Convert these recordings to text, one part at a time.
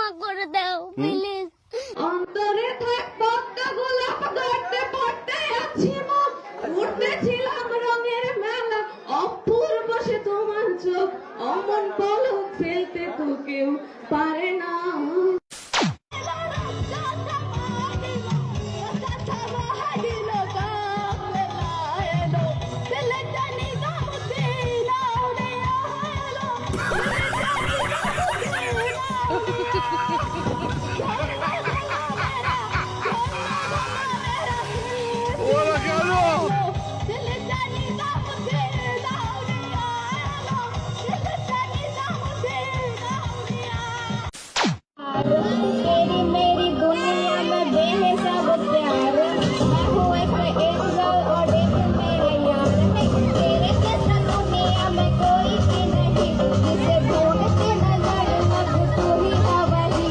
ক্ষমা করে দাও প্লিজ। অন্তরে থাক পদ্মা গোলাপ গড়তে পড়তে আছি মুখ, উঠতেছিলাম রঙের মেলা, অপূর্ব সে তোমার চোখ, অমন পলক ফেলতে তো কেউ পারে না। तेरी मेरी दुनिया में बेहिसाब प्यार, मैं हूँ एक एंजल और एक मेरा यार है। तेरे जैसा दुनिया में कोई भी नहीं, जिसे ढूंढते नजर अब तू ही है वही।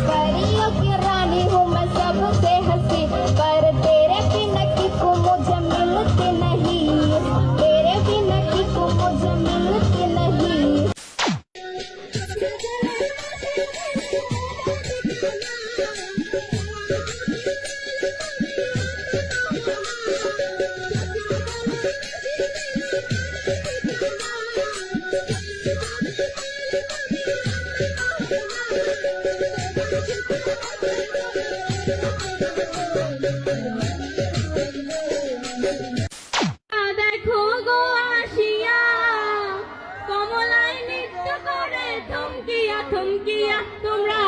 परियों की रानी हूँ मैं सबसे हंसी, पर तेरे बिना किसी मुझे मिलती नहीं, तेरे बिना किसी मुझे मिलती नहीं। দেখো গো আসিয়া কমলায় নৃত্য করে থমকিয়া থমকিয়া, তোমরা